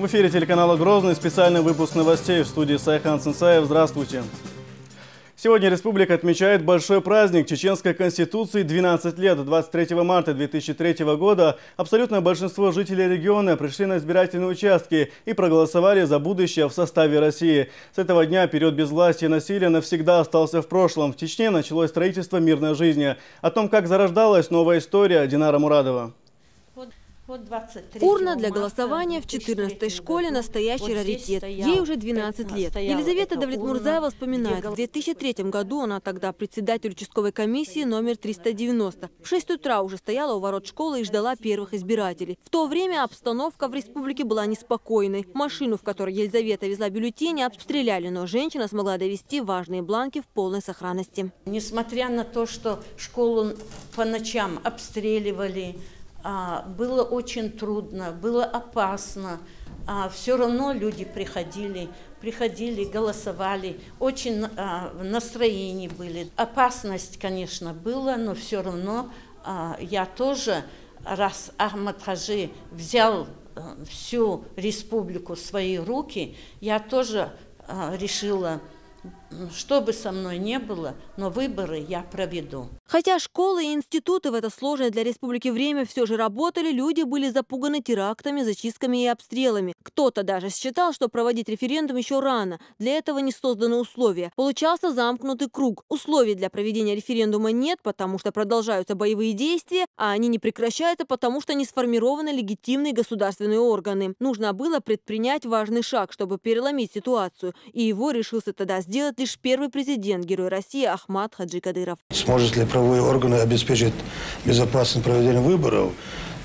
В эфире телеканала «Грозный» специальный выпуск новостей. В студии Сайхан Сенсаев. Здравствуйте. Сегодня республика отмечает большой праздник Чеченской Конституции 12 лет. 23 марта 2003 года абсолютное большинство жителей региона пришли на избирательные участки и проголосовали за будущее в составе России. С этого дня период безвластия и насилия навсегда остался в прошлом. В Чечне началось строительство мирной жизни. О том, как зарождалась новая история, Динара Мурадова. Урна для голосования в 14-й школе – настоящий раритет. Ей уже 12 лет. Елизавета Давлетмурзаева вспоминает, в 2003 году она тогда председатель участковой комиссии номер 390. В 6 утра уже стояла у ворот школы и ждала первых избирателей. В то время обстановка в республике была неспокойной. Машину, в которой Елизавета везла бюллетени, обстреляли, но женщина смогла довести важные бланки в полной сохранности. Несмотря на то, что школу по ночам обстреливали, было очень трудно, было опасно. Все равно люди приходили, голосовали, очень в настроении были. Опасность, конечно, была, но все равно я тоже, раз Ахмад Хаджи взял всю республику в свои руки, я тоже решила, что бы со мной не было, но выборы я проведу. Хотя школы и институты в это сложное для республики время все же работали, люди были запуганы терактами, зачистками и обстрелами. Кто-то даже считал, что проводить референдум еще рано. Для этого не созданы условия. Получался замкнутый круг. Условий для проведения референдума нет, потому что продолжаются боевые действия, а они не прекращаются, потому что не сформированы легитимные государственные органы. Нужно было предпринять важный шаг, чтобы переломить ситуацию. И его решился тогда сделать лишь первый президент, герой России Ахмад Хаджи Кадыров. Сможет ли правовые органы обеспечить безопасное проведение выборов?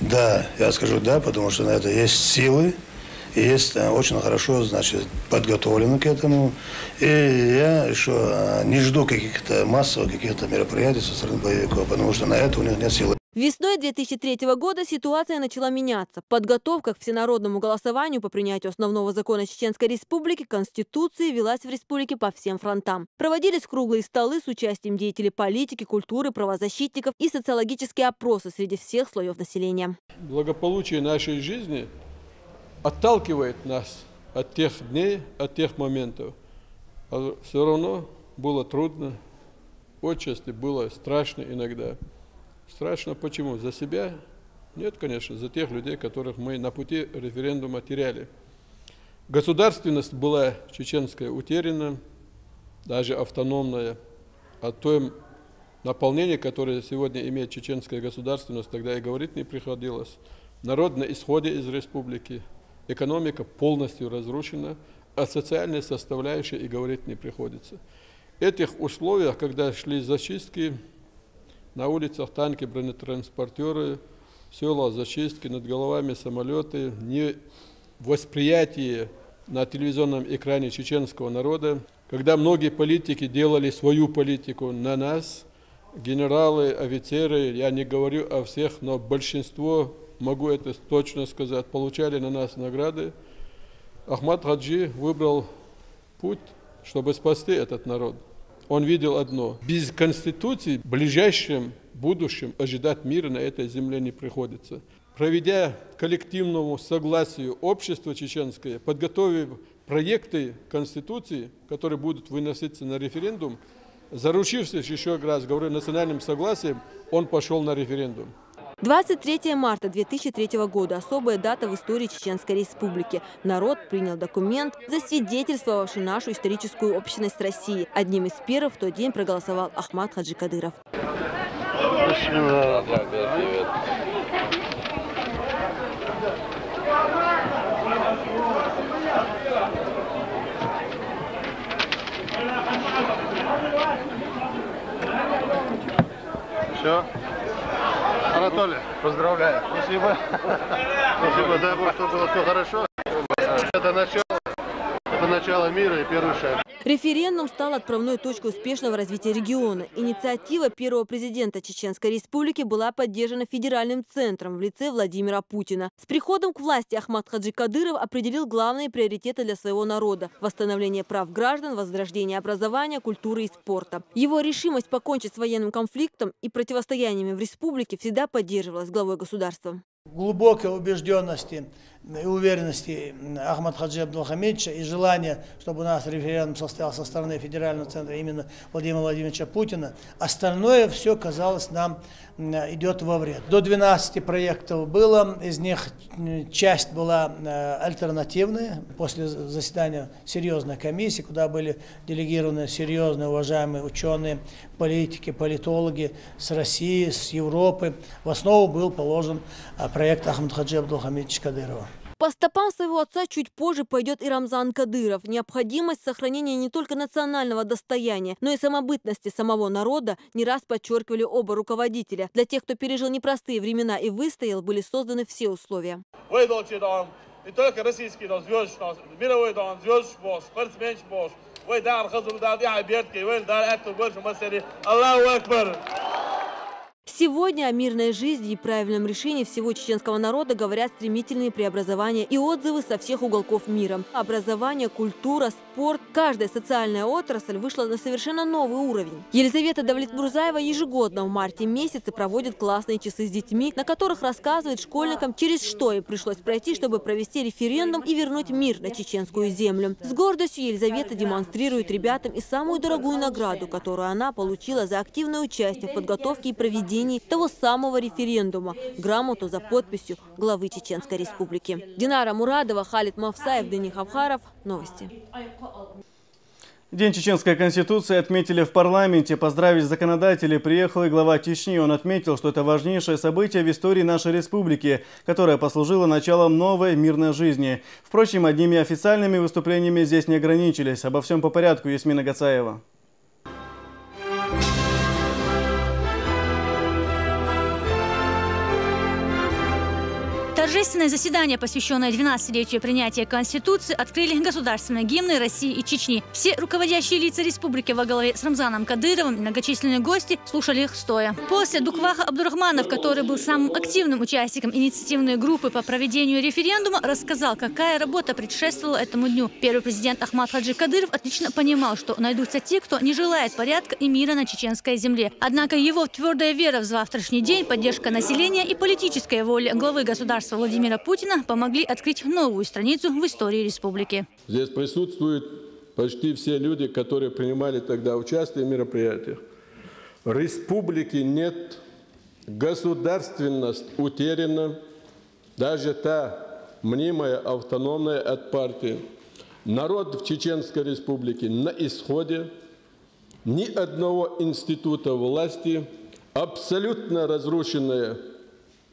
Да, я скажу да, потому что на это есть силы, и есть очень хорошо, значит, подготовлены к этому. И я еще не жду каких-то массовых мероприятий со стороны боевиков, потому что на это у них нет силы. Весной 2003 года ситуация начала меняться. Подготовка к всенародному голосованию по принятию основного закона Чеченской Республики, Конституции, велась в республике по всем фронтам. Проводились круглые столы с участием деятелей политики, культуры, правозащитников и социологические опросы среди всех слоев населения. Благополучие нашей жизни отталкивает нас от тех дней, от тех моментов. А все равно было трудно, отчасти было страшно иногда. Страшно почему? За себя? Нет, конечно, за тех людей, которых мы на пути референдума теряли. Государственность была чеченская утеряна, даже автономная. О том наполнении, которое сегодня имеет чеченская государственность, тогда и говорить не приходилось. Народ на исходе из республики, экономика полностью разрушена, о социальной составляющей и говорить не приходится. В этих условиях, когда шли зачистки, на улицах танки, бронетранспортеры, села, зачистки, над головами самолеты, не восприятие на телевизионном экране чеченского народа, когда многие политики делали свою политику на нас, генералы, офицеры, я не говорю о всех, но большинство, могу это точно сказать, получали на нас награды. Ахмад Хаджи выбрал путь, чтобы спасти этот народ. Он видел одно: без Конституции в ближайшем будущем ожидать мира на этой земле не приходится. Проведя коллективному согласию общество чеченское, подготовив проекты Конституции, которые будут выноситься на референдум, заручившись, еще раз говорю, национальным согласием, он пошел на референдум. 23 марта 2003 года – особая дата в истории Чеченской Республики. Народ принял документ, засвидетельствовавший нашу историческую общность России. Одним из первых в тот день проголосовал Ахмад Хаджи Кадыров. Все. Анатолий, поздравляю. Спасибо. Спасибо, дай Бог, чтобы было все хорошо. Это начало мира и первый шаг. Референдум стал отправной точкой успешного развития региона. Инициатива первого президента Чеченской Республики была поддержана федеральным центром в лице Владимира Путина. С приходом к власти Ахмад Хаджи Кадыров определил главные приоритеты для своего народа – восстановление прав граждан, возрождение образования, культуры и спорта. Его решимость покончить с военным конфликтом и противостояниями в республике всегда поддерживалась главой государства. Глубокой убежденности и уверенности Ахмад Хаджи Абдулхамидовича и желания, чтобы у нас референдум состоялся со стороны Федерального центра именно Владимира Владимировича Путина, остальное все, казалось, нам идет во вред. До 12 проектов было, из них часть была альтернативная. После заседания серьезной комиссии, куда были делегированы серьезные, уважаемые ученые, политики, политологи с России, с Европы, в основу был положен проект Ахмада Хаджи Абдулхамидовича Кадырова. По стопам своего отца чуть позже пойдет и Рамзан Кадыров. Необходимость сохранения не только национального достояния, но и самобытности самого народа не раз подчеркивали оба руководителя. Для тех, кто пережил непростые времена и выстоял, были созданы все условия. не только российский, но звездный, мировой, но звездный босс, спортсменский босс. Вы дар хазу дар я обедки, вы дар это больше мастеры. Аллаху Акбар. Сегодня о мирной жизни и правильном решении всего чеченского народа говорят стремительные преобразования и отзывы со всех уголков мира. Образование, культура, спорт, каждая социальная отрасль вышла на совершенно новый уровень. Елизавета Давлетбурзаева ежегодно в марте месяце проводит классные часы с детьми, на которых рассказывает школьникам, через что им пришлось пройти, чтобы провести референдум и вернуть мир на чеченскую землю. С гордостью Елизавета демонстрирует ребятам и самую дорогую награду, которую она получила за активное участие в подготовке и проведении того самого референдума – грамоту за подписью главы Чеченской Республики. Динара Мурадова, Халид Мавсаев, Дени Хавхаров. Новости. День Чеченской Конституции отметили в парламенте. Поздравить законодателей приехал и глава Чечни. Он отметил, что это важнейшее событие в истории нашей республики, которое послужило началом новой мирной жизни. Впрочем, одними официальными выступлениями здесь не ограничились. Обо всем по порядку. Ясмина Гацаева. Торжественное заседание, посвященное 12-летию принятия Конституции, открыли государственные гимны России и Чечни. Все руководящие лица республики во главе с Рамзаном Кадыровым, многочисленные гости, слушали их стоя. После Дукваха Абдурахманов, который был самым активным участником инициативной группы по проведению референдума, рассказал, какая работа предшествовала этому дню. Первый президент Ахмад Хаджи Кадыров отлично понимал, что найдутся те, кто не желает порядка и мира на чеченской земле. Однако его твердая вера в завтрашний день, поддержка населения и политическая воля главы государства Владимира Путина помогли открыть новую страницу в истории республики. Здесь присутствуют почти все люди, которые принимали тогда участие в мероприятиях. Республики нет, государственность утеряна, даже та мнимая автономная от партии. Народ в Чеченской Республике на исходе, ни одного института власти, абсолютно разрушенная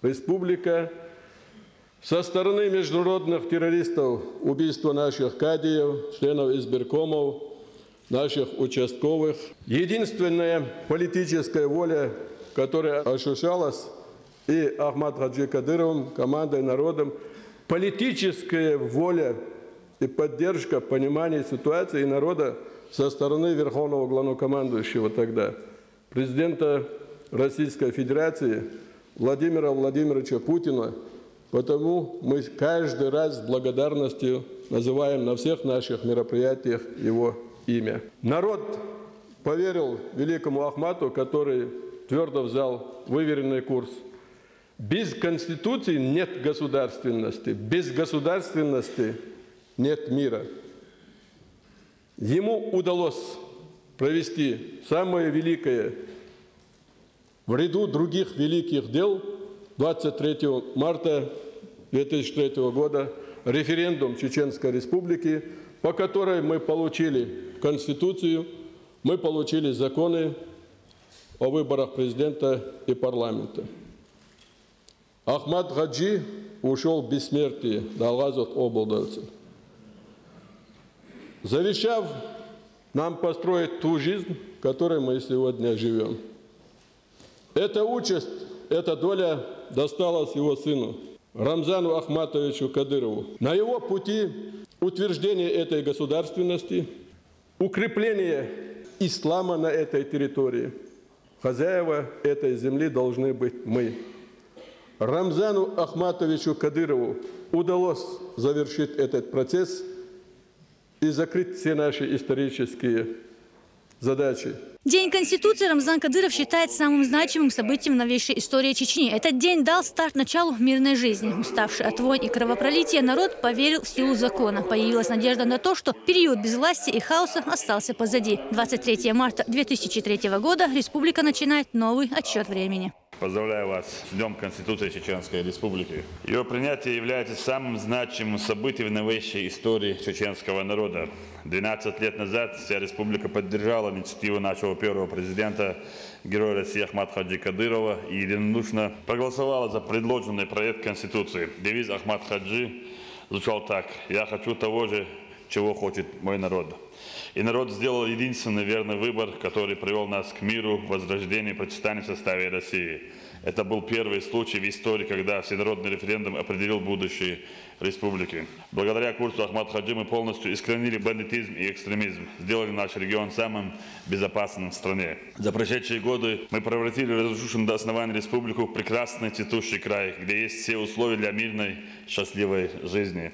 республика. Со стороны международных террористов убийство наших кадиев, членов избиркомов, наших участковых. Единственная политическая воля, которая ощущалась и Ахмад Хаджи Кадыровым, командой, народом, политическая воля и поддержка, понимание ситуации народа со стороны Верховного Главнокомандующего тогда, президента Российской Федерации Владимира Владимировича Путина. Потому мы каждый раз с благодарностью называем на всех наших мероприятиях его имя. Народ поверил великому Ахмату, который твердо взял выверенный курс. Без Конституции нет государственности, без государственности нет мира. Ему удалось провести самое великое в ряду других великих дел 23 марта 2003 года референдум Чеченской Республики, по которой мы получили Конституцию, мы получили законы о выборах президента и парламента. Ахмад Хаджи ушел в бессмертие, Далгазот облдовцев, завещав нам построить ту жизнь, в которой мы сегодня живем. Эта участь, эта доля досталась его сыну Рамзану Ахматовичу Кадырову. На его пути утверждение этой государственности, укрепление ислама на этой территории. Хозяева этой земли должны быть мы. Рамзану Ахматовичу Кадырову удалось завершить этот процесс и закрыть все наши исторические задачей. День Конституции Рамзан Кадыров считает самым значимым событием в новейшей истории Чечни. Этот день дал старт началу мирной жизни. Уставший от войн и кровопролития народ поверил в силу закона. Появилась надежда на то, что период безвластия и хаоса остался позади. 23 марта 2003 года республика начинает новый отсчет времени. Поздравляю вас с Днем Конституции Чеченской Республики. Ее принятие является самым значимым событием в новейшей истории чеченского народа. 12 лет назад вся республика поддержала инициативу нашего первого президента, героя России Ахмада Хаджи Кадырова, и единодушно проголосовала за предложенный проект Конституции. Девиз Ахмада Хаджи звучал так: «Я хочу того же, чего хочет мой народ». И народ сделал единственный верный выбор, который привел нас к миру, возрождению и процветанию в составе России. Это был первый случай в истории, когда всенародный референдум определил будущее республики. Благодаря курсу Ахмада Хаджи мы полностью искоренили бандитизм и экстремизм, сделали наш регион самым безопасным в стране. За прошедшие годы мы превратили разрушенную до основания республику в прекрасный цветущий край, где есть все условия для мирной, счастливой жизни.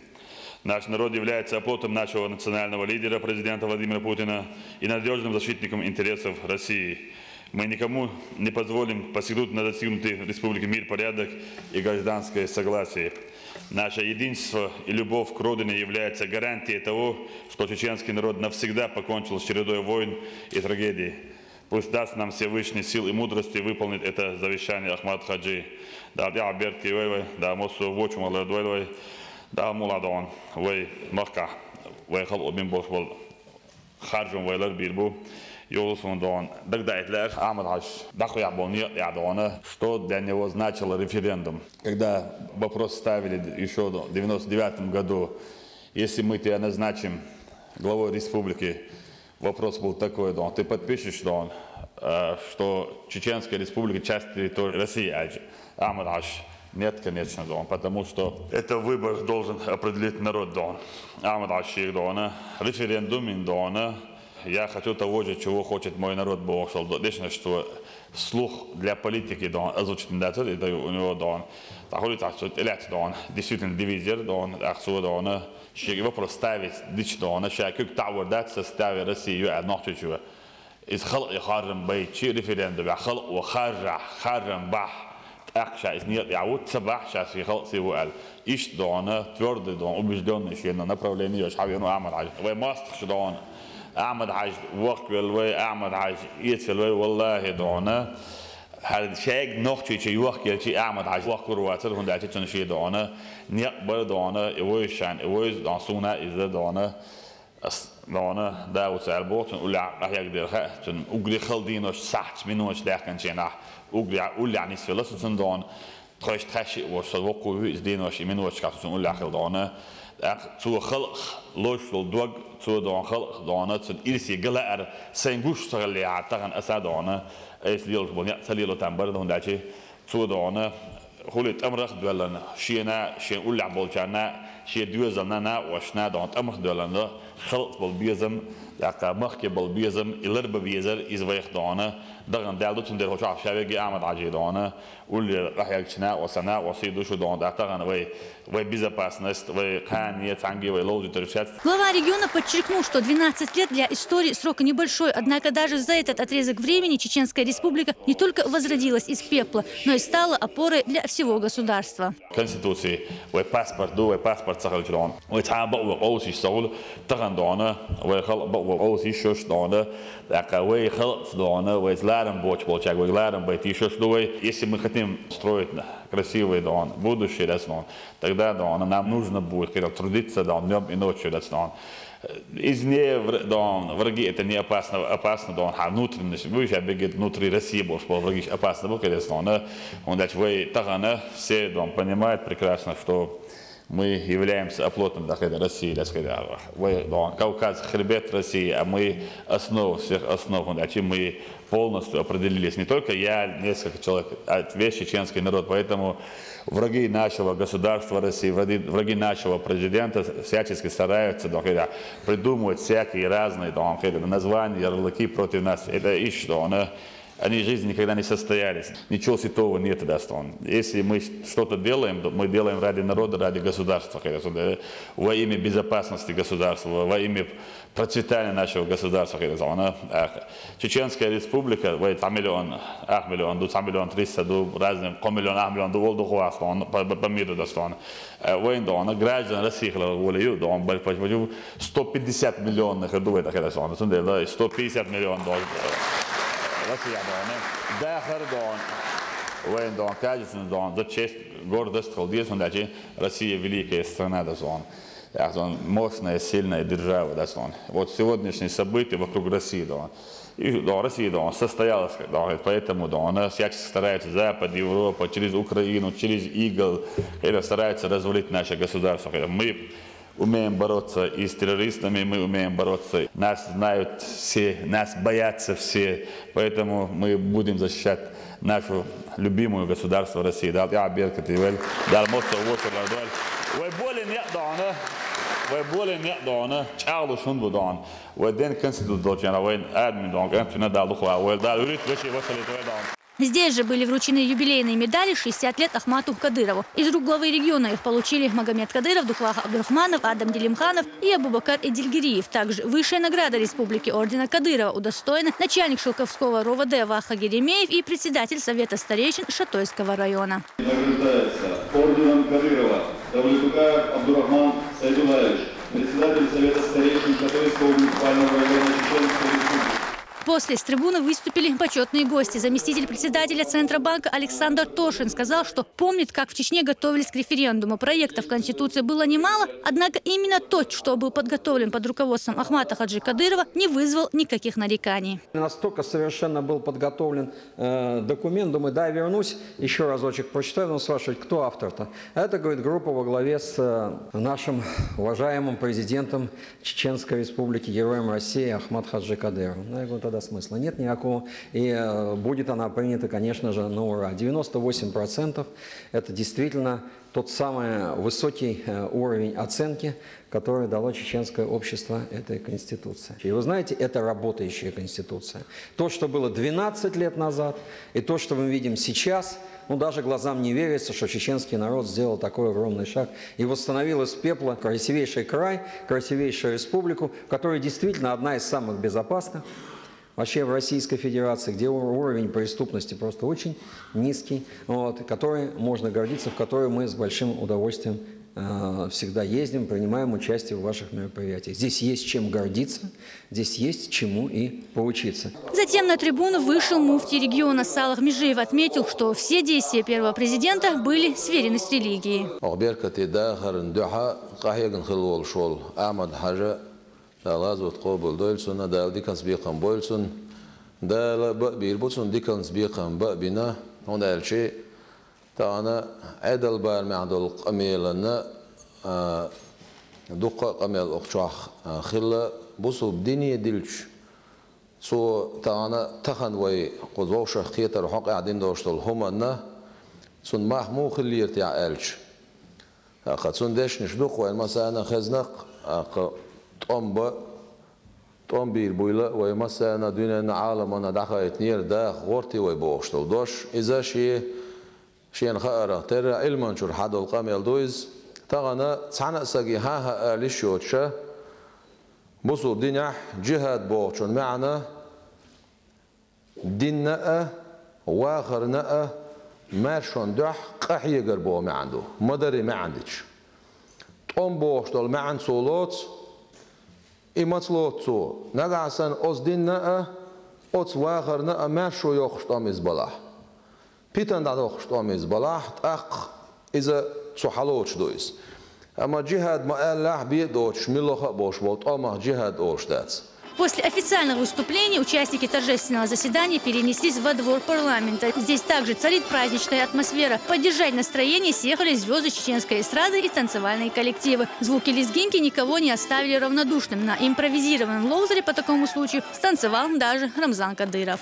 Наш народ является оплотом нашего национального лидера, президента Владимира Путина, и надежным защитником интересов России. Мы никому не позволим посягнуть на достигнутый в республике мир, порядок и гражданское согласие. Наше единство и любовь к родине является гарантией того, что чеченский народ навсегда покончил с чередой войн и трагедий. Пусть даст нам Всевышний сил и мудрости выполнить это завещание Ахмада Хаджи. Да, муладон, вы махка, вы халубин бошвал, харжун вайлар бирбу, йолусундон. Дагдайтлер, Ахмад дахуябон ядона, что для него значил референдум. Когда вопрос ставили еще в 1999 году, если мы тебя назначим главой республики, вопрос был такой: Дон, ты подпишешь, Дон, что Чеченская республика часть территории России? Ахмад нет, конечно, Дон, потому что это выбор должен определить народ, Дон. Ахмад Ашир, Дона, референдум, Дона. Я хочу того же, чего хочет мой народ, Бог, что вслух для политики, Дон, озвучить это у него, Дон. Дон, действительно дивизер, Дон, Ахсу, Дона. Вопрос ставить, Дона, как таврдать в составе России, одно чуть-чуть. Из халк и харрам байчи референдум, халк и харрам бах. Акша из нет, я вот собак сейчас ехал сегодня. Ищ Дона, твердый Дон, убежденный еще на направлении, шавину Ахмад Хадж. Вы мастер Дон, Ахмад Хадж, ваквел вы, Ахмад Хадж, ицел вы, валлахи Дона. هذا شيء نقطة شيء يوحكي شيء أعمد عايز وقر واتر هون دعتي تنشي دانا نقبل دانا يويشان يويز دانسونا إذا دانا دانا داوت سالبوت ولا راح يقدر تن أقدر خلدينوش ساعت منوش داخل شينا أقدر يعني سفلس تندان تخش تخشي وصدوقه يزدينوش منوش كاتون ولا خلدانا تو خلق لوش الدوق تو دان خلق دانا تن إرسي جلأر سينجوش تغلي عتقن أسادانا إيش ليلك بنيا سليلو تنبرد هون داشي تو دانا خليت أمرخ دولنا شينا شين ولا عبالجنا شيء دوزنا وشنا دان أمرخ دولنا خلق بالبيزم ياك مخك بالبيزم إلرب بيزر إزويخ دانا دغن دالدو تندر هوش عشابي أحمد عجي دانا واللي راح يكشنا وسنا وصيدو شو دان دعتغن وي безопасность وي قانية تانجي وي لوزي ترشات. Глава региона подчеркнул, что 12 лет для истории срок небольшой, однако даже за этот отрезок времени Чеченская республика не только возродилась из пепла, но и стала опорой для всего государства. Конституции, وي паспорт دو وي паспорт سخلجران وي تعبوا وقوسي سول تغن دانا وي خلق وقوسي شوش دانا دقا وي خلق دانا وي زلارن بوچ وي زلارن بيتي شوش دوي. Если мы хотим строить красивый дом, будущее, тогда нам нужно будет трудиться днем и ночью. Извне враги это не опасно, внутренность, вы же бегет внутри России, враги опасно, он все понимают прекрасно, что мы являемся оплотом России, Кавказ, хребет России, а мы основа всех основ, мы полностью определились. Не только я, несколько человек, а весь чеченский народ. Поэтому враги нашего государства России, враги нашего президента всячески стараются придумывать всякие разные названия, ярлыки против нас. Это они в жизни никогда не состоялись. Ничего святого нет, Дастон. Если мы что-то делаем, то мы делаем ради народа, ради государства, во имя безопасности государства, во имя процветания нашего государства. Чеченская республика, 1 миллион, 2 миллион 300, разные, 1 миллион, 1 миллион, по миру, Дастон. Граждан России, 150 миллионов, 150 миллионов долларов. Россия, Дахар, за честь, гордость, Россия великая страна, мощная, сильная держава. Вот сегодняшние события вокруг России, Россия состоялась, поэтому она всячески старается Запад, Европа, через Украину, через ИГИЛ, старается развалить наше государство. Мы умеем бороться и с террористами, мы умеем бороться. Нас знают все, нас боятся все, поэтому мы будем защищать нашу любимую государство России. Здесь же были вручены юбилейные медали 60 лет Ахмату Кадырову. Из рук главы региона их получили Магомед Кадыров, Духлах Абдурахманов, Адам Делимханов и Абубакар Эдильгириев. Также высшая награда республики ордена Кадырова удостоены начальник Шелковского РОВД Ваха Геремеев и председатель Совета старейшин Шатойского района. Награждается орденом Кадырова Давлетукаев Абдурахман Сайдулаевич, председатель Совета старейшин Шатойского муниципального района Чеченской республики. После с трибуны выступили почетные гости. Заместитель председателя Центробанка Александр Тошин сказал, что помнит, как в Чечне готовились к референдуму. Проектов Конституции было немало, однако именно тот, что был подготовлен под руководством Ахмата Хаджи Кадырова, не вызвал никаких нареканий. Настолько совершенно был подготовлен документ. Думаю, да, я вернусь, еще разочек прочитаю, но спрашивать, кто автор-то. Это, говорит, группа во главе с нашим уважаемым президентом Чеченской республики, героем России Ахмат Хаджи Кадыровым. Я говорю, тогда смысла нет никакого, и будет она принята, конечно же, на ура. 98% это действительно тот самый высокий уровень оценки, который дало чеченское общество этой Конституции. И вы знаете, это работающая Конституция. То, что было 12 лет назад, и то, что мы видим сейчас, ну, даже глазам не верится, что чеченский народ сделал такой огромный шаг и восстановил из пепла красивейший край, красивейшую республику, которая действительно одна из самых безопасных вообще в Российской Федерации, где уровень преступности просто очень низкий, который можно гордиться, в который мы с большим удовольствием всегда ездим, принимаем участие в ваших мероприятиях. Здесь есть чем гордиться, здесь есть чему и поучиться. Затем на трибуну вышел муфти региона Салах Межиев, отметил, что все действия первого президента были сверены с религией. لازم تقابل دولسون دال ديكنس بيقام بولسون دال بير بولسون ديكنس بيقام بينا هون الشيء تانا عدل بار معدل قميلنا دقة قميل أخشاخ خلا بوسو بدنيا دلش سو تانا تخن وي قدوش خيتر حق قاعدين دوشتل همنا سون محمو خلي يرتع الش قد سون دش نشدق وين مثلا خزنق طم بير بويلا ومثلا دون عالم أنا دخلت نير ده غورتي ويبوشتل دوش إذا شيء نخارة ترى علما شر حد القامل دويز تغنا صنع سجي ها ليشوتشة بصو دينح جهاد بوشون معنا ديننا واخرنا ماشون دح قحية قربو ما عنده مدري ما عندش طم بوشتل معن صولات إماتلوتو نجعسن أصدينا أص واخرنا ماشو يخشطامز بلاح بيتن داد يخشطامز بلاح أق إذا صحلوش دويس أما جهاد ما الله بيدوش ملوخ باش بولت أما جهاد أوشتاتس. После официальных выступлений участники торжественного заседания перенеслись во двор парламента. Здесь также царит праздничная атмосфера. Поддержать настроение съехались звезды чеченской эстрады и танцевальные коллективы. Звуки лезгинки никого не оставили равнодушным. На импровизированном лоузере по такому случаю станцевал даже Рамзан Кадыров.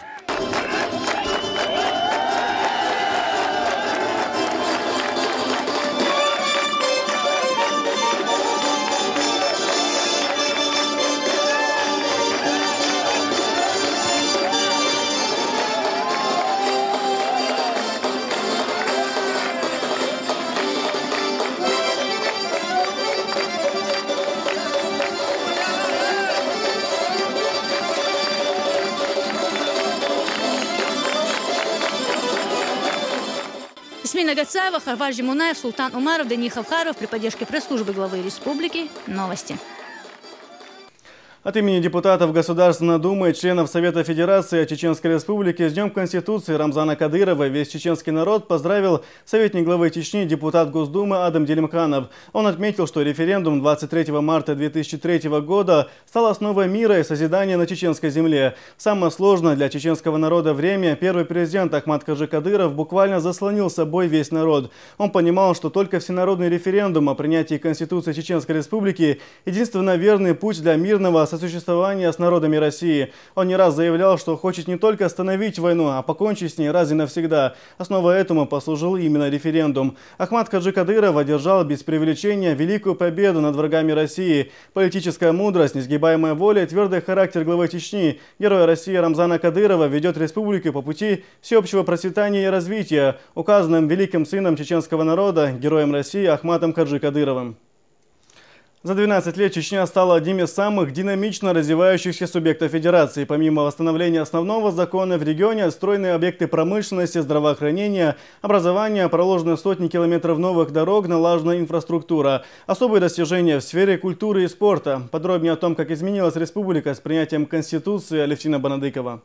Ирина Гацаева, Харвар Жимунаев, Султан Умаров, Даниил Хавхаров при поддержке пресс-службы главы республики. Новости. От имени депутатов Государственной Думы и членов Совета Федерации Чеченской Республики с Днем Конституции Рамзана Кадырова весь чеченский народ поздравил советник главы Чечни, депутат Госдумы Адам Делимканов. Он отметил, что референдум 23 марта 2003 года стал основой мира и созидания на чеченской земле. Самое сложное для чеченского народа время первый президент Ахмад Хаджи Кадыров буквально заслонил собой весь народ. Он понимал, что только всенародный референдум о принятии Конституции Чеченской Республики – единственно верный путь для мирного сосуществования с народами России. Он не раз заявлял, что хочет не только остановить войну, а покончить с ней раз и навсегда. Основой этому послужил именно референдум. Ахмад Хаджи Кадыров одержал без преувеличения великую победу над врагами России. Политическая мудрость, несгибаемая воля и твердый характер главы Чечни, героя России Рамзана Кадырова, ведет республику по пути всеобщего процветания и развития, указанным великим сыном чеченского народа, героем России Ахмадом Хаджи Кадыровым. За 12 лет Чечня стала одним из самых динамично развивающихся субъектов Федерации. Помимо восстановления основного закона, в регионе отстроены объекты промышленности, здравоохранения, образования, проложены сотни километров новых дорог, налажена инфраструктура. Особые достижения в сфере культуры и спорта. Подробнее о том, как изменилась республика с принятием Конституции, Алевтина Банадыкова.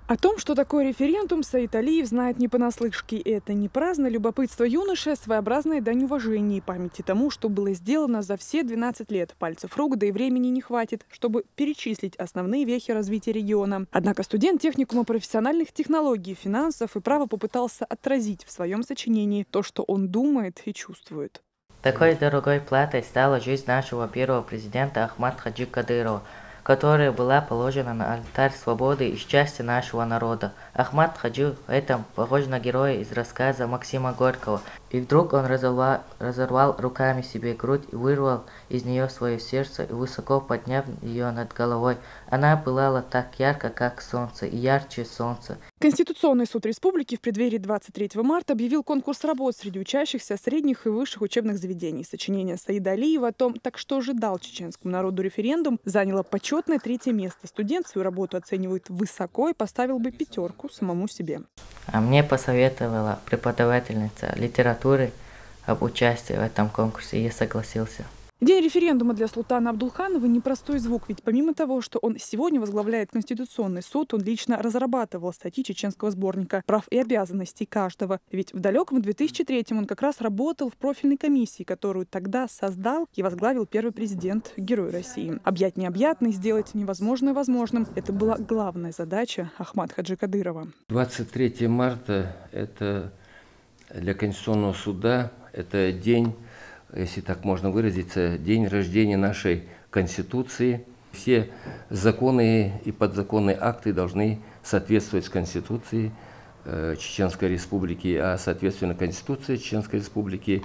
О том, что такое референдум, Саид Алиев знает не понаслышке. Это не праздное любопытство юноши, а своеобразная дань уважения и памяти тому, что было сделано за все 12 лет. Пальцев рук, да и времени не хватит, чтобы перечислить основные вехи развития региона. Однако студент техникума профессиональных технологий, финансов и права попытался отразить в своем сочинении то, что он думает и чувствует. Такой дорогой платой стала жизнь нашего первого президента Ахмада Хаджи Кадырова, которая была положена на алтарь свободы и счастья нашего народа. Ахмад Хаджи в этом похож на героя из рассказа Максима Горького. И вдруг он разорвал руками себе грудь и вырвал из нее свое сердце, и высоко подняв ее над головой, она пылала так ярко, как солнце, и ярче солнца. Конституционный суд республики в преддверии 23 марта объявил конкурс работ среди учащихся средних и высших учебных заведений. Сочинение Саида Алиева о том, так что ожидал чеченскому народу референдум, заняло почетное 3-е место. Студент свою работу оценивает высоко и поставил бы 5 самому себе. А мне посоветовала преподавательница литературы об участии в этом конкурсе, и я согласился. День референдума для Султана Абдулханова – непростой звук, ведь помимо того, что он сегодня возглавляет Конституционный суд, он лично разрабатывал статьи чеченского сборника прав и обязанностей каждого. Ведь в далеком 2003-м он как раз работал в профильной комиссии, которую тогда создал и возглавил первый президент, герой России. Объять необъятное, сделать невозможное возможным – это была главная задача Ахмада Хаджи Кадырова. 23 марта – это для Конституционного суда, это день, если так можно выразиться, день рождения нашей Конституции. Все законы и подзаконные акты должны соответствовать Конституции Чеченской Республики, а соответственно Конституция Чеченской Республики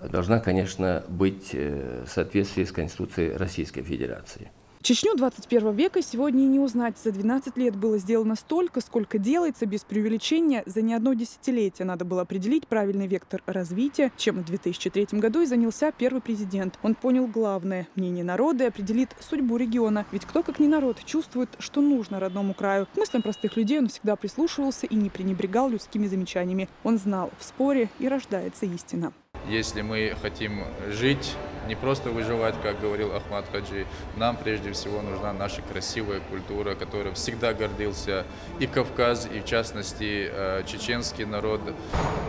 должна, конечно, быть в соответствии с Конституцией Российской Федерации. Чечню 21 века сегодня и не узнать. За 12 лет было сделано столько, сколько делается, без преувеличения. За не одно десятилетие надо было определить правильный вектор развития, чем в 2003 году и занялся первый президент. Он понял главное – мнение народа и определит судьбу региона. Ведь кто, как не народ, чувствует, что нужно родному краю. К мыслям простых людей он всегда прислушивался и не пренебрегал людскими замечаниями. Он знал, в споре и рождается истина. Если мы хотим жить, не просто выживать, как говорил Ахмад Хаджи, нам прежде всего нужна наша красивая культура, которой всегда гордился и Кавказ, и в частности чеченский народ,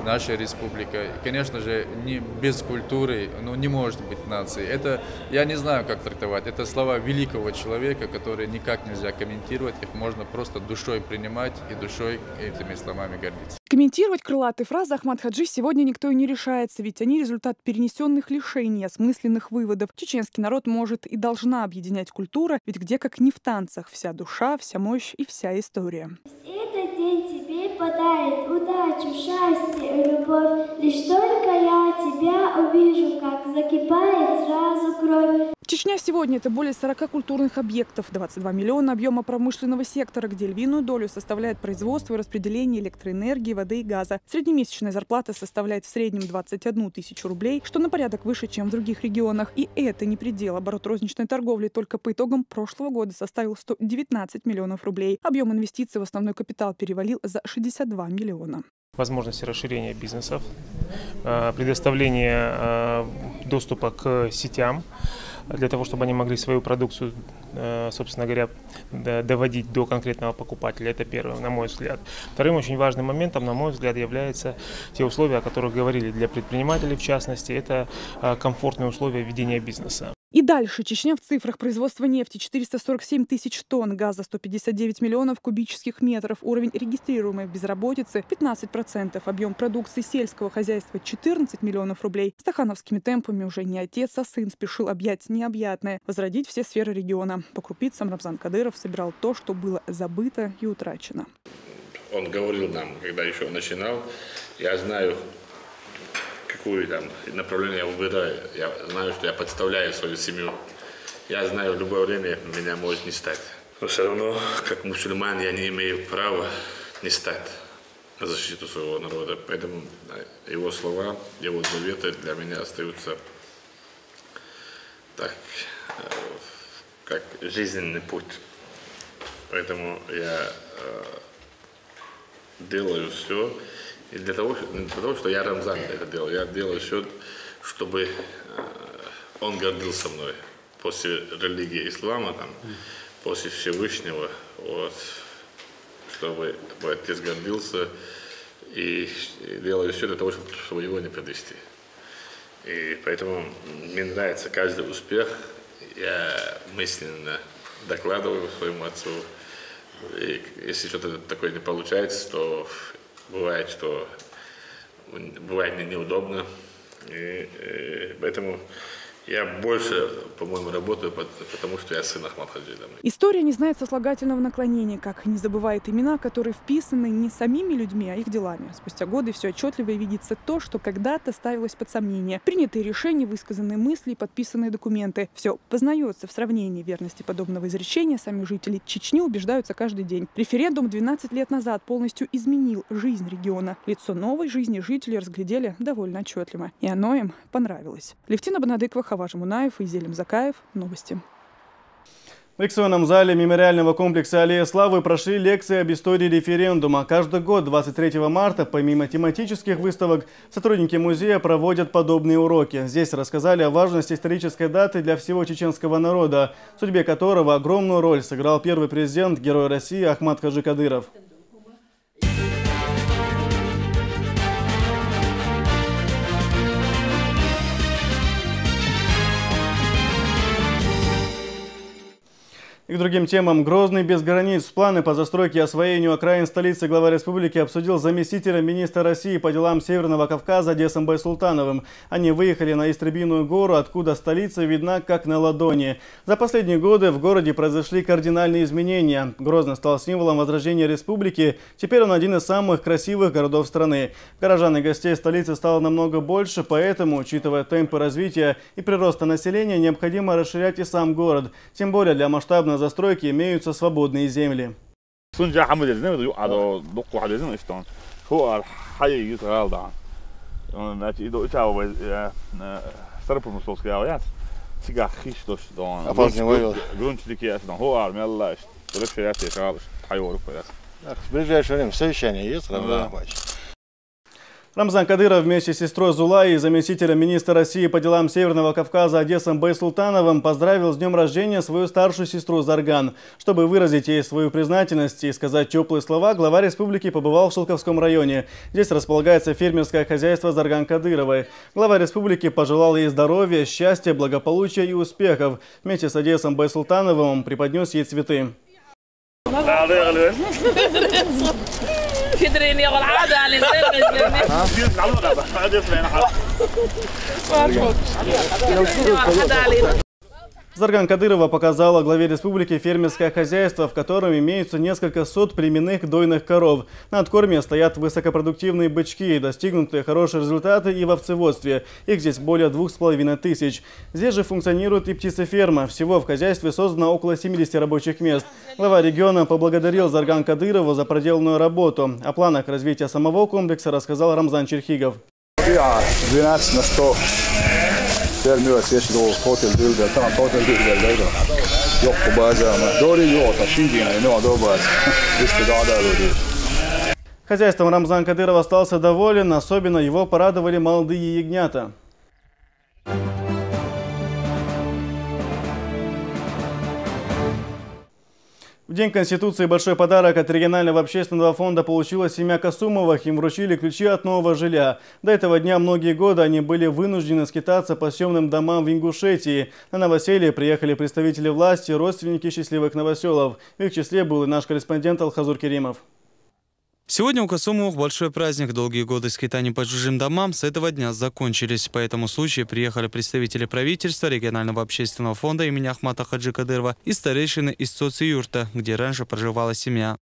наша республика. И, конечно же, без культуры не может быть нации. Это, я не знаю, как трактовать, это слова великого человека, которые никак нельзя комментировать, их можно просто душой принимать и душой этими словами гордиться. Комментировать крылатые фразы Ахмад Хаджи сегодня никто и не решается, ведь они результат перенесенных лишений, осмысленных выводов. Чеченский народ может и должна объединять культура, ведь где как не в танцах вся душа, вся мощь и вся история. Этот день тебе подарит удачу, счастье и любовь. Лишь только я тебя увижу, как закипает сразу кровь. Чечня сегодня – это более 40 культурных объектов, 22 миллиона объема промышленного сектора, где львиную долю составляет производство и распределение электроэнергии, воды и газа. Среднемесячная зарплата составляет в среднем 21 тысячу рублей, что на порядок выше, чем в других регионах. И это не предел. Оборот розничной торговли только по итогам прошлого года составил 119 миллионов рублей. Объем инвестиций в основной капитал перевалил за 62 миллиона. Возможности расширения бизнесов, предоставление доступа к сетям, для того, чтобы они могли свою продукцию, собственно говоря, доводить до конкретного покупателя. Это первое, на мой взгляд. Вторым очень важным моментом, на мой взгляд, являются те условия, о которых говорили для предпринимателей, в частности, это комфортные условия ведения бизнеса. И дальше. Чечня в цифрах: производства нефти 447 тысяч тонн, газа 159 миллионов кубических метров, уровень регистрируемой безработицы 15%, объем продукции сельского хозяйства 14 миллионов рублей. Стахановскими темпами уже не отец, а сын спешил объять необъятное, возродить все сферы региона. По крупицам Рамзан Кадыров собирал то, что было забыто и утрачено. Он говорил нам, когда еще начинал, я знаю, какое там направление я выбираю. Я знаю, что я подставляю свою семью. Я знаю, в любое время меня может не стать. Но все равно, как мусульман, я не имею права не стать на защиту своего народа. Поэтому его слова, его заветы для меня остаются так, как жизненный путь. Поэтому я делаю все. И для того, что я Рамзан это делал, я делаю все, чтобы он гордился мной. После религии ислама, там, после Всевышнего, вот, чтобы мой отец гордился, и делаю все для того, чтобы его не подвести. И поэтому мне нравится каждый успех. Я мысленно докладываю своему отцу. И если что-то такое не получается, то бывает, что бывает неудобно, и поэтому я больше, по-моему, работаю, потому что я сын Ахмад Хаджи. История не знает сослагательного наклонения, как не забывает имена, которые вписаны не самими людьми, а их делами. Спустя годы все отчетливо видится то, что когда-то ставилось под сомнение. Принятые решения, высказанные мысли и подписанные документы. Все познается в сравнении. Верности подобного изречения сами жители Чечни убеждаются каждый день. Референдум 12 лет назад полностью изменил жизнь региона. Лицо новой жизни жители разглядели довольно отчетливо. И оно им понравилось. Левтина Банадыкова, Хаваж Мунаев и Зелим Закаев. Новости. В лекционном зале мемориального комплекса «Аллея славы» прошли лекции об истории референдума. Каждый год 23 марта, помимо тематических выставок, сотрудники музея проводят подобные уроки. Здесь рассказали о важности исторической даты для всего чеченского народа, в судьбе которого огромную роль сыграл первый президент, герой России Ахмад Хаджи Кадыров. И к другим темам. Грозный без границ. Планы по застройке и освоению окраин столицы глава республики обсудил с заместителем министра России по делам Северного Кавказа Одессом Байсултановым. Они выехали на Истребиную гору, откуда столица видна как на ладони. За последние годы в городе произошли кардинальные изменения. Грозный стал символом возрождения республики. Теперь он один из самых красивых городов страны. Горожан и гостей столицы стало намного больше, поэтому, учитывая темпы развития и прироста населения, необходимо расширять и сам город. Тем более для масштабной застройки имеются свободные земли. В ближайшее время совещание есть, Рамзан Ахмадович? Рамзан Кадыров вместе с сестрой Зулай и заместителем министра России по делам Северного Кавказа Одессом Байсултановым поздравил с днем рождения свою старшую сестру Зарган. Чтобы выразить ей свою признательность и сказать теплые слова, глава республики побывал в Шелковском районе. Здесь располагается фермерское хозяйство Зарган Кадыровой. Глава республики пожелал ей здоровья, счастья, благополучия и успехов. Вместе с Одессом Байсултановым он преподнес ей цветы. Зарган Кадырова показала главе республики фермерское хозяйство, в котором имеются несколько сот племенных дойных коров. На откорме стоят высокопродуктивные бычки, достигнутые хорошие результаты и в овцеводстве. Их здесь более 2500. Здесь же функционирует и птицеферма. Всего в хозяйстве создано около 70 рабочих мест. Глава региона поблагодарил Зарган Кадырову за проделанную работу. О планах развития самого комплекса рассказал Рамзан Черхигов. 12 на 100. Termiyor seçtiği hotel değil de tam hotel değil de yok bu bazı ama doğru yok da şimdi ne o da bazı işte daha da öyle. Хозяйством Рамзан Кадыров остался доволен, особенно его порадовали молодые ягнята. В День Конституции большой подарок от регионального общественного фонда получила семья Касумовых. Им вручили ключи от нового жилья. До этого дня многие годы они были вынуждены скитаться по съемным домам в Ингушетии. На новоселье приехали представители власти, родственники счастливых новоселов. В их числе был и наш корреспондент Алхазур Керимов. Сегодня у Касумовых большой праздник. Долгие годы скитаний по чужим домам с этого дня закончились. По этому случаю приехали представители правительства, регионального общественного фонда имени Ахмата Хаджи Кадырова и старейшины из соцюрта, где раньше проживала семья.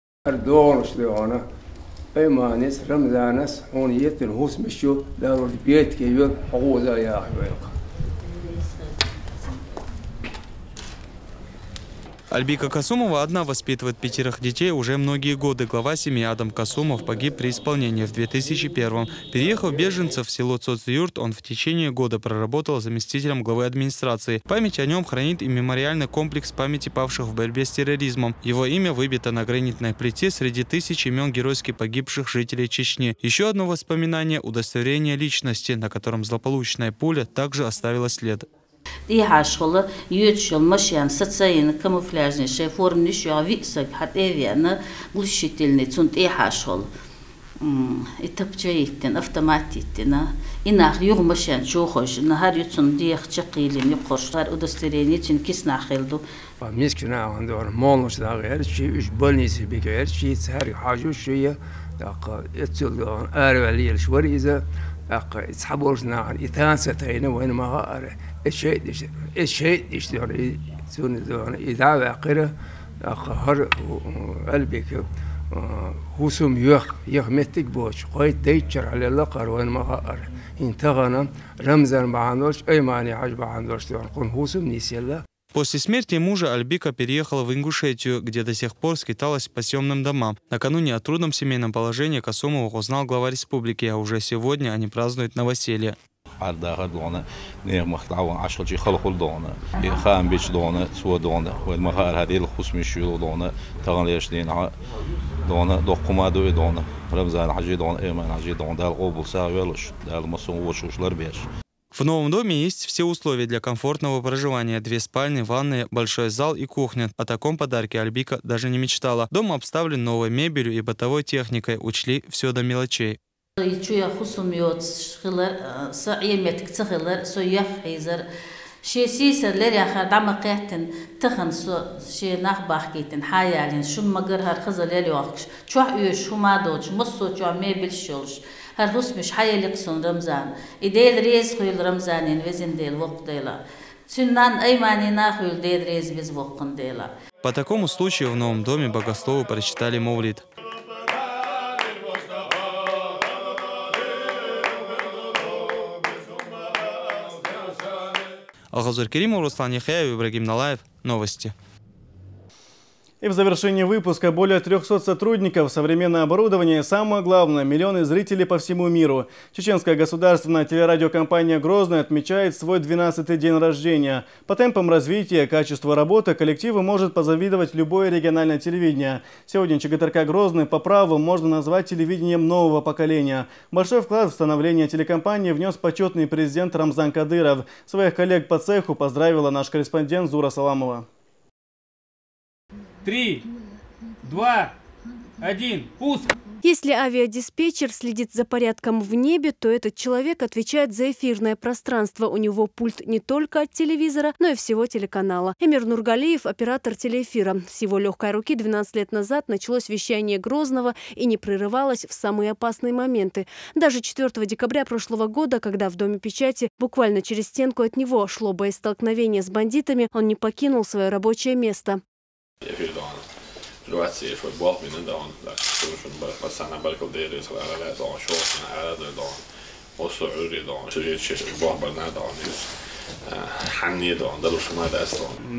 Альбика Касумова одна воспитывает 5 детей уже многие годы. Глава семьи Адам Касумов погиб при исполнении в 2001-м. Переехав беженцев в село Цоцюрт, он в течение года проработал заместителем главы администрации. Память о нем хранит и мемориальный комплекс памяти павших в борьбе с терроризмом. Его имя выбито на гранитной плите среди тысяч имен геройски погибших жителей Чечни. Еще одно воспоминание – удостоверение личности, на котором злополучная пуля также оставила след. إيحاشخلا يوتشل مشيان ستسين كاموفلاج نشي فورم نشيا فيكسك حتى إيفيانا غلشتلني تونت إيحاشخلا إتبجيتن أفتماتيتنا إنها يوم مشيان شوخش نهار يتون ديخ تقيلين يقرش غير أدستريني تن كيسنا خيلدو مسكنا عندنا مالش دا غير شيء إيش بلنيس بغير شيء سهر حاجة شوية داق يتسل أروالي الشوري إذا داق يتحبورنا عن إثانسة تينا وين ما غار الشيء يشتغل يسون إذا عقله هر قلبك هوسم يخ متك بوش قايد تيجر على اللقر وين ما غار انتغنا رمزان بعندوش أي ماني عجب عندوش تقول هوسم نسيلا. После смерти мужа Альбика переехала в Ингушетию, где до сих пор скиталась по съемным домам. Накануне о трудном семейном положении Касумовых узнал глава республики, а уже сегодня они празднуют новоселье. В новом доме есть все условия для комфортного проживания. 2 спальни, ванная, большой зал и кухня. О таком подарке Альбика даже не мечтала. Дом обставлен новой мебелью и бытовой техникой. Учли все до мелочей. هرهوس حيلكسون رمزان إديل ريز خويل رمزانين وزن ديل وق ديلا سنان أيماني ناخويل ديل ريز без وقن ديلا. По такому случаю в новом доме богословы прочитали Маулид. Алхазур Керимов, Руслан Яхяев, Ибрагим Налаев. Новости. И в завершении выпуска более 300 сотрудников, современное оборудование, самое главное – миллионы зрителей по всему миру. Чеченская государственная телерадиокомпания «Грозный» отмечает свой 12-й день рождения. По темпам развития и качеству работы коллективу может позавидовать любое региональное телевидение. Сегодня ЧГТРК «Грозный» по праву можно назвать телевидением нового поколения. Большой вклад в становление телекомпании внес почетный президент Рамзан Кадыров. Своих коллег по цеху поздравила наш корреспондент Зура Саламова. 3, 2, 1, пуск! Если авиадиспетчер следит за порядком в небе, то этот человек отвечает за эфирное пространство. У него пульт не только от телевизора, но и всего телеканала. Эмир Нургалиев – оператор телеэфира. С его легкой руки 12 лет назад началось вещание Грозного и не прерывалось в самые опасные моменты. Даже 4 декабря прошлого года, когда в Доме печати буквально через стенку от него шло боестолкновение с бандитами, он не покинул свое рабочее место. На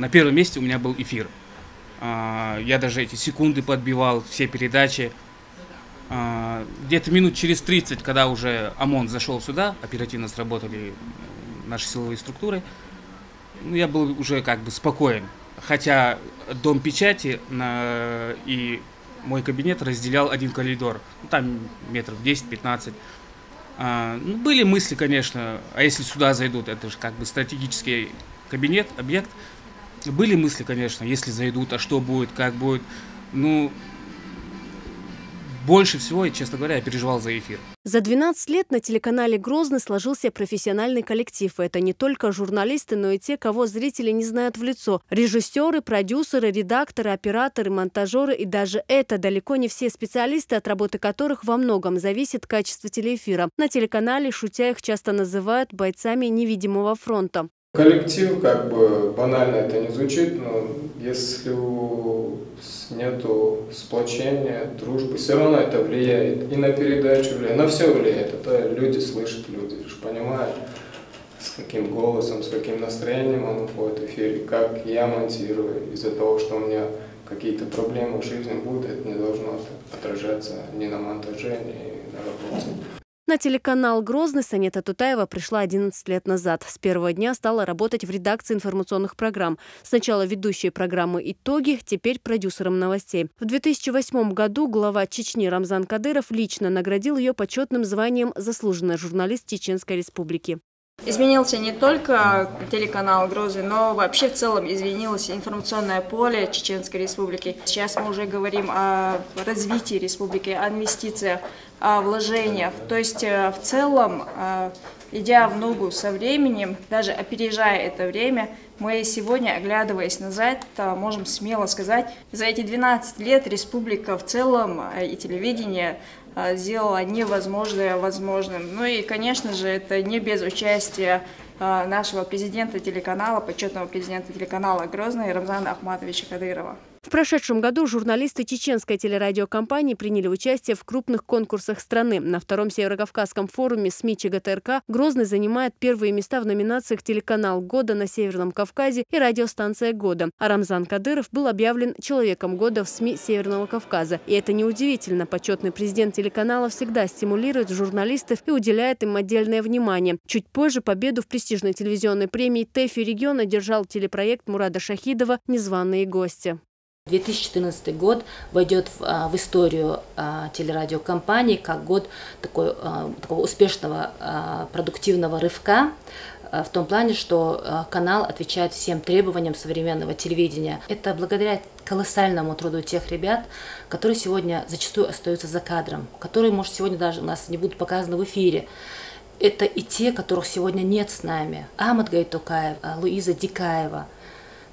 первом месте у меня был эфир. Я даже эти секунды подбивал, все передачи. Где-то минут через 30, когда уже ОМОН зашел сюда, оперативно сработали наши силовые структуры, я был уже как бы спокоен. Хотя Дом печати и мой кабинет разделял один коридор, там метров 10-15. Ну, были мысли, конечно, а если сюда зайдут, это же как бы стратегический кабинет, объект. Были мысли, конечно, если зайдут, а что будет, как будет. Ну, больше всего, честно говоря, я переживал за эфир. За 12 лет на телеканале «Грозный» сложился профессиональный коллектив. Это не только журналисты, но и те, кого зрители не знают в лицо. Режиссеры, продюсеры, редакторы, операторы, монтажеры. И даже это далеко не все специалисты, от работы которых во многом зависит качество телеэфира. На телеканале, шутя, их часто называют бойцами невидимого фронта. Коллектив, как бы банально это не звучит, но если нету сплочения, дружбы, все равно это влияет и на передачу, на все влияет. Это люди слышат, люди же понимают, с каким голосом, с каким настроением он уходит в эфире, как я монтирую. Из-за того, что у меня какие-то проблемы в жизни будут, это не должно отражаться ни на монтаже, ни на работе. На телеканал «Грозный» Санета Тутаева пришла 11 лет назад. С первого дня стала работать в редакции информационных программ. Сначала ведущей программы «Итоги», теперь продюсером новостей. В 2008 году глава Чечни Рамзан Кадыров лично наградил ее почетным званием «Заслуженный журналист Чеченской Республики». Изменился не только телеканал «Грозный», но вообще в целом изменилось информационное поле Чеченской Республики. Сейчас мы уже говорим о развитии республики, о инвестициях, о вложениях. То есть в целом, идя в ногу со временем, даже опережая это время, мы сегодня, оглядываясь назад, можем смело сказать, за эти 12 лет республика в целом и телевидение сделала невозможное возможным. Ну и, конечно же, это не без участия нашего президента телеканала, почетного президента телеканала «Грозный» Рамзана Ахматовича Кадырова. В прошедшем году журналисты чеченской телерадиокомпании приняли участие в крупных конкурсах страны. На втором Северокавказском форуме СМИ ЧГТРК «Грозный» занимает первые места в номинациях «Телеканал года» на Северном Кавказе и «Радиостанция года». А Рамзан Кадыров был объявлен Человеком года в СМИ Северного Кавказа. И это неудивительно. Почетный президент телеканала всегда стимулирует журналистов и уделяет им отдельное внимание. Чуть позже победу в престижной телевизионной премии ТЭФИ региона одержал телепроект Мурада Шахидова «Незваные гости». 2014 год войдет в историю телерадиокомпании как год такого успешного продуктивного рывка, в том плане, что канал отвечает всем требованиям современного телевидения. Это благодаря колоссальному труду тех ребят, которые сегодня зачастую остаются за кадром, которые, может, сегодня даже у нас не будут показаны в эфире. Это и те, которых сегодня нет с нами. Ахмад Гайтукаев, Луиза Дикаева,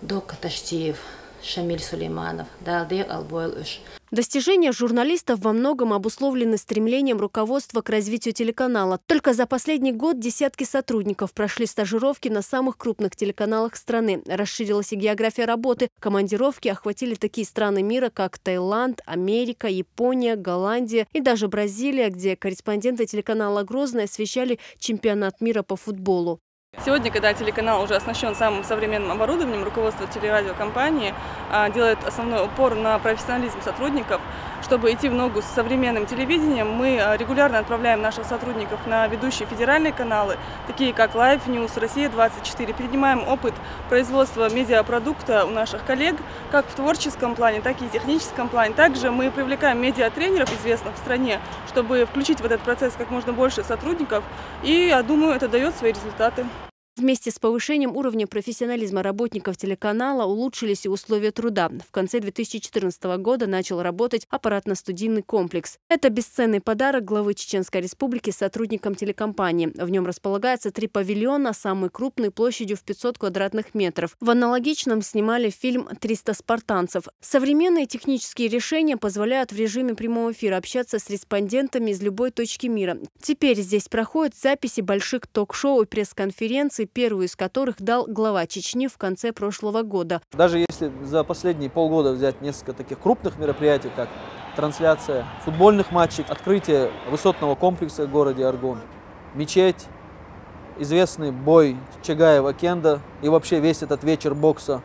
Дока Таштиев, Шамиль Сулейманов, Далдек Албойл-Уш. Достижения журналистов во многом обусловлены стремлением руководства к развитию телеканала. Только за последний год десятки сотрудников прошли стажировки на самых крупных телеканалах страны. Расширилась и география работы. Командировки охватили такие страны мира, как Таиланд, Америка, Япония, Голландия и даже Бразилия, где корреспонденты телеканала «Грозный» освещали чемпионат мира по футболу. Сегодня, когда телеканал уже оснащен самым современным оборудованием, руководство телерадиокомпании делает основной упор на профессионализм сотрудников. Чтобы идти в ногу с современным телевидением, мы регулярно отправляем наших сотрудников на ведущие федеральные каналы, такие как Live News, Россия-24. Перенимаем опыт производства медиапродукта у наших коллег, как в творческом плане, так и в техническом плане. Также мы привлекаем медиатренеров, известных в стране, чтобы включить в этот процесс как можно больше сотрудников. И, я думаю, это дает свои результаты. Вместе с повышением уровня профессионализма работников телеканала улучшились и условия труда. В конце 2014 года начал работать аппаратно-студийный комплекс. Это бесценный подарок главы Чеченской Республики сотрудникам телекомпании. В нем располагается 3 павильона, самый крупный площадью в 500 квадратных метров. В аналогичном снимали фильм «300 спартанцев». Современные технические решения позволяют в режиме прямого эфира общаться с респондентами из любой точки мира. Теперь здесь проходят записи больших ток-шоу и пресс-конференций, первую из которых дал глава Чечни в конце прошлого года. Даже если за последние полгода взять несколько таких крупных мероприятий, как трансляция футбольных матчей, открытие высотного комплекса в городе Аргун, мечеть, известный бой Чагаева-Кенда и вообще весь этот вечер бокса,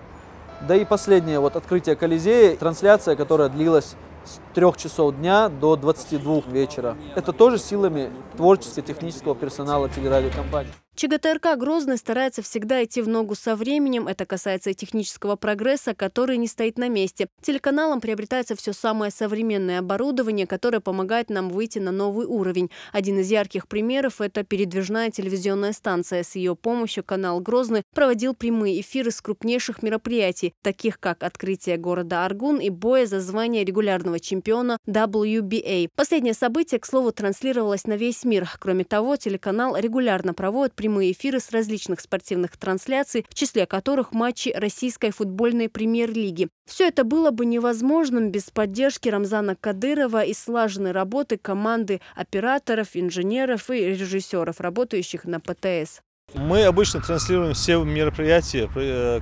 да и последнее открытие Колизея, трансляция, которая длилась с 3 часов дня до 22 вечера. Это тоже силами творческого технического персонала телерадиокомпании. ЧГТРК «Грозный» старается всегда идти в ногу со временем. Это касается и технического прогресса, который не стоит на месте. Телеканалам приобретается все самое современное оборудование, которое помогает нам выйти на новый уровень. Один из ярких примеров – это передвижная телевизионная станция. С ее помощью канал «Грозный» проводил прямые эфиры с крупнейших мероприятий, таких как открытие города Аргун и боя за звание регулярного чемпиона WBA. Последнее событие, к слову, транслировалось на весь мир. Кроме того, телеканал регулярно проводит прямые эфиры с различных спортивных трансляций, в числе которых матчи российской футбольной премьер-лиги. Все это было бы невозможным без поддержки Рамзана Кадырова и слаженной работы команды операторов, инженеров и режиссеров, работающих на ПТС. Мы обычно транслируем все мероприятия,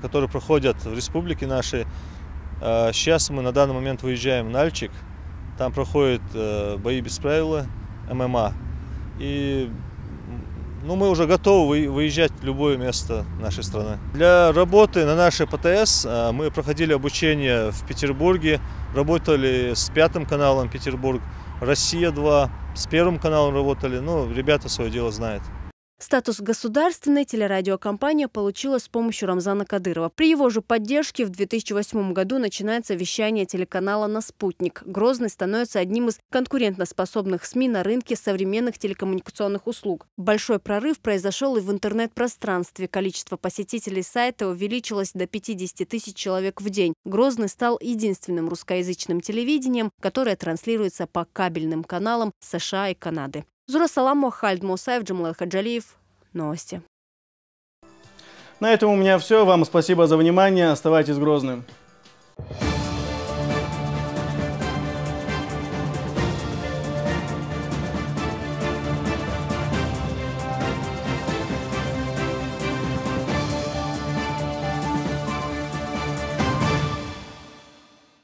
которые проходят в республике нашей. Сейчас мы на данный момент выезжаем в Нальчик. Там проходят бои без правил, ММА. И мы уже готовы выезжать в любое место нашей страны. Для работы на нашей ПТС мы проходили обучение в Петербурге, работали с 5-м каналом Петербург, Россия-2, с 1-м каналом работали. Ребята свое дело знают. Статус государственной телерадиокомпания получила с помощью Рамзана Кадырова. При его же поддержке в 2008 году начинается вещание телеканала на «Спутник». Грозный становится одним из конкурентоспособных СМИ на рынке современных телекоммуникационных услуг. Большой прорыв произошел и в интернет-пространстве. Количество посетителей сайта увеличилось до 50 тысяч человек в день. Грозный стал единственным русскоязычным телевидением, которое транслируется по кабельным каналам США и Канады. Зура Саламова, Хальд Мусаев, Джамал Хаджалиев. Новости. На этом у меня все. Вам спасибо за внимание. Оставайтесь Грозным.